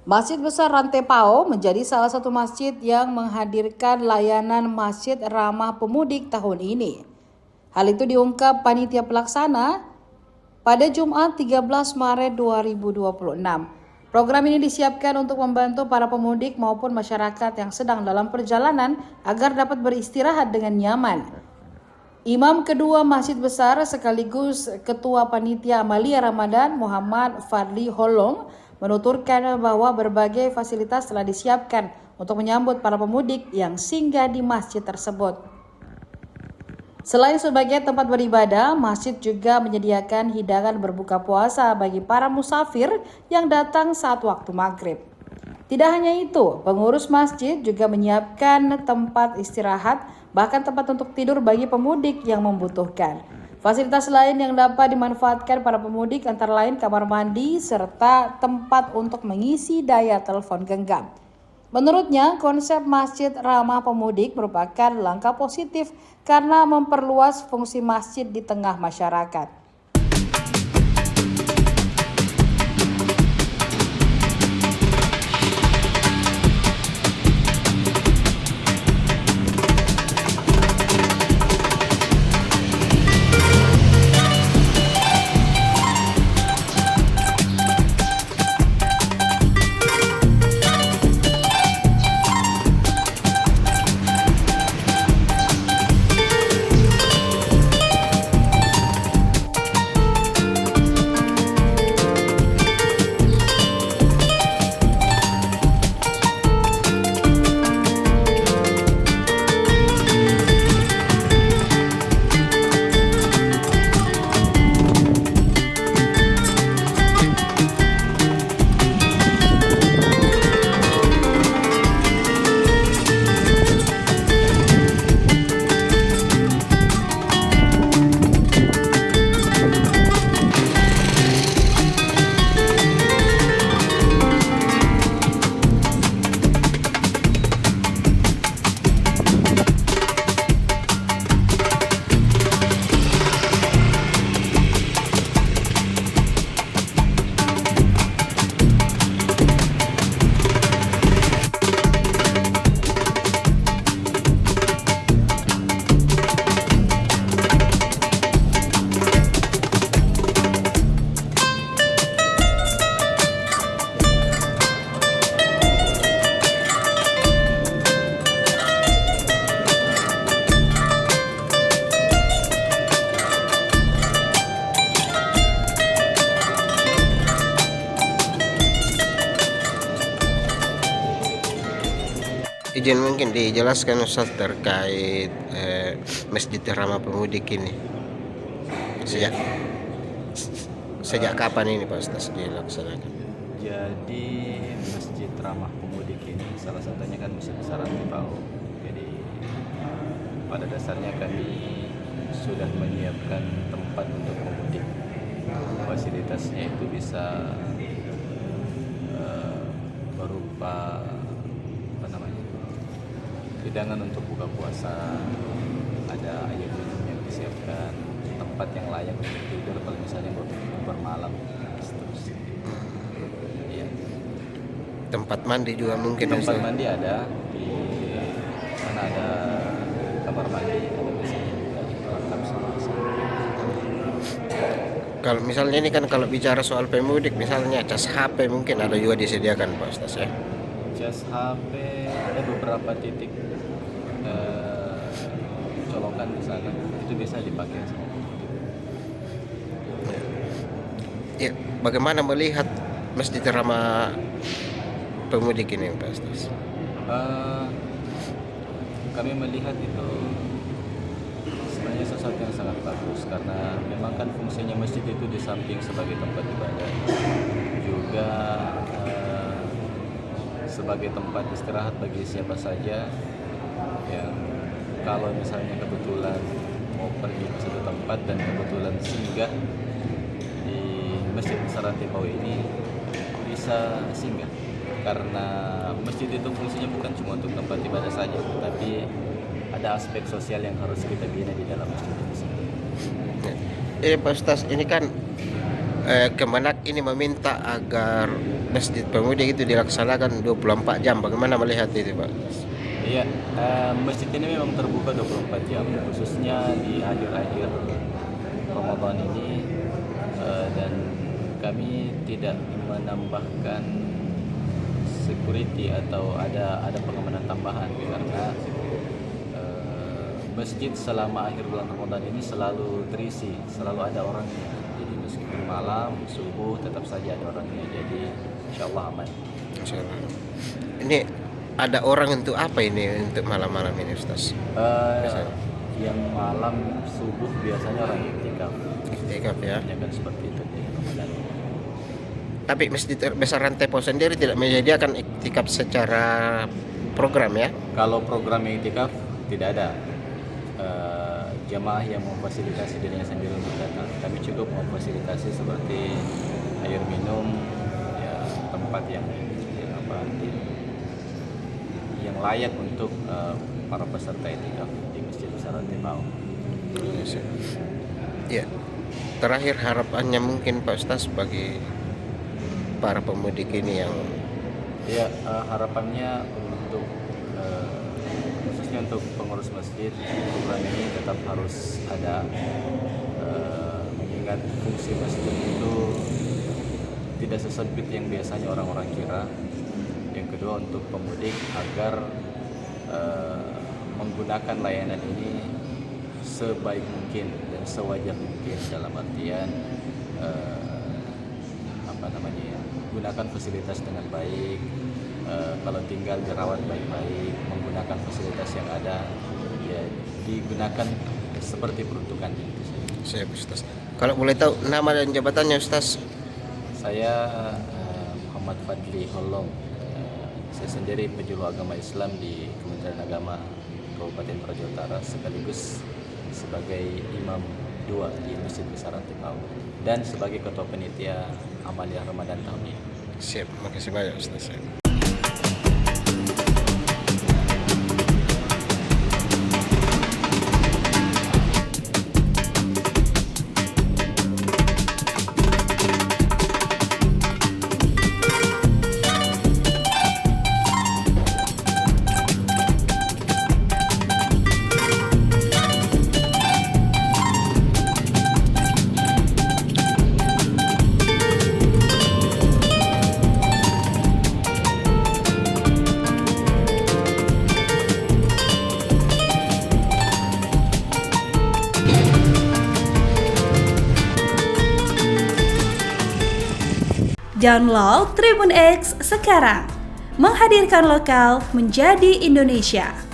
Masjid Besar Rantepao menjadi salah satu masjid yang menghadirkan layanan masjid ramah pemudik tahun ini. Hal itu diungkap panitia pelaksana pada Jumat 13 Maret 2026. Program ini disiapkan untuk membantu para pemudik maupun masyarakat yang sedang dalam perjalanan agar dapat beristirahat dengan nyaman. Imam kedua Masjid Besar sekaligus Ketua Panitia Amalia Ramadan Muhammad Fadli Holong menuturkan bahwa berbagai fasilitas telah disiapkan untuk menyambut para pemudik yang singgah di masjid tersebut. Selain sebagai tempat beribadah, masjid juga menyediakan hidangan berbuka puasa bagi para musafir yang datang saat waktu maghrib. Tidak hanya itu, pengurus masjid juga menyiapkan tempat istirahat, bahkan tempat untuk tidur bagi pemudik yang membutuhkan. Fasilitas lain yang dapat dimanfaatkan para pemudik antara lain kamar mandi serta tempat untuk mengisi daya telepon genggam. Menurutnya, konsep masjid ramah pemudik merupakan langkah positif karena memperluas fungsi masjid di tengah masyarakat. Izin mungkin dijelaskan Ustaz terkait Masjid Ramah Pemudik ini. Sejak kapan ini Pak Ustaz dilaksanakan? Jadi Masjid Ramah Pemudik ini salah satunya kan Masjid Besar Rantepao. Jadi pada dasarnya kami sudah menyiapkan tempat untuk pemudik. Fasilitasnya itu bisa berupa hidangan untuk buka puasa, ada air minum yang disiapkan, tempat yang layak untuk tidur kalau misalnya bermalam, seterusnya. Ya. Tempat mandi juga mungkin. Tempat mandi ada di sana, ada kamar mandi, ada biasanya juga lengkap semua. Kalau misalnya ini kan kalau bicara soal pemudik, misalnya cas HP mungkin ada juga disediakan Pak Ustaz ya. Cas HP ada beberapa titik colokan di sana, itu bisa dipakai. Ya, bagaimana melihat Masjid Ramah Pemudik ini Pak Ustaz? Kami melihat itu sebenarnya sesuatu yang sangat bagus, karena memang kan fungsinya masjid itu di samping sebagai tempat ibadah juga sebagai tempat istirahat bagi siapa saja yang kalau misalnya kebetulan mau pergi ke satu tempat dan kebetulan singgah di Masjid Besar Rantepao ini, bisa singgah karena masjid itu fungsinya bukan cuma untuk tempat ibadah saja, tapi ada aspek sosial yang harus kita bina di dalam masjid itu sendiri. Pak Ustaz, ini kan Kemenak ini meminta agar Masjid Pemudik itu dilaksanakan 24 jam. Bagaimana melihat itu, Pak? Iya, masjid ini memang terbuka 24 jam, khususnya di akhir-akhir Ramadan ini, dan kami tidak menambahkan security atau ada pengamanan tambahan karena masjid selama akhir bulan Ramadan ini selalu terisi, selalu ada orangnya. Jadi meskipun malam, subuh tetap saja ada orangnya. Jadi insya Allah aman. Insyaallah. Ini ada orang untuk apa ini untuk malam-malam ini, Ustaz? Yang malam subuh biasanya orang iktikaf. Iktikaf ya. Ya kan seperti itu di Ramadan. Tapi Masjid Besar Tepo sendiri tidak menyediakan iktikaf secara program ya? Kalau program iktikaf tidak ada. Jamaah yang memfasilitasi dirinya sendiri untuk datang. Kami cukup memfasilitasi seperti air minum, ya, tempat yang layak untuk para peserta iktikaf di Masjid Besar Tepo. Ya. Terakhir harapannya mungkin Pak Ustaz bagi para pemudik ini yang ya, harapannya untuk khususnya untuk pengurus masjid, program ini tetap harus ada, mengingat fungsi masjid itu tidak sesempit yang biasanya orang-orang kira. Yang kedua untuk pemudik agar menggunakan layanan ini sebaik mungkin dan sewajar mungkin, dalam artian gunakan fasilitas dengan baik, kalau tinggal dirawat baik-baik, menggunakan fasilitas yang ada, ya digunakan seperti peruntukannya. Siap Ustaz. Kalau boleh tahu nama dan jabatannya Ustaz? Saya Muhammad Fadli Holong. Saya sendiri penjuru agama Islam di Kementerian Agama Kabupaten Praja Utara, sekaligus sebagai Imam 2 di Masjid Besar Tepo dan sebagai Ketua Panitia Amaliyah Ramadan tahun ini. Siap, makasih banyak Ustaz. Download Tribun X sekarang, menghadirkan lokal menjadi Indonesia.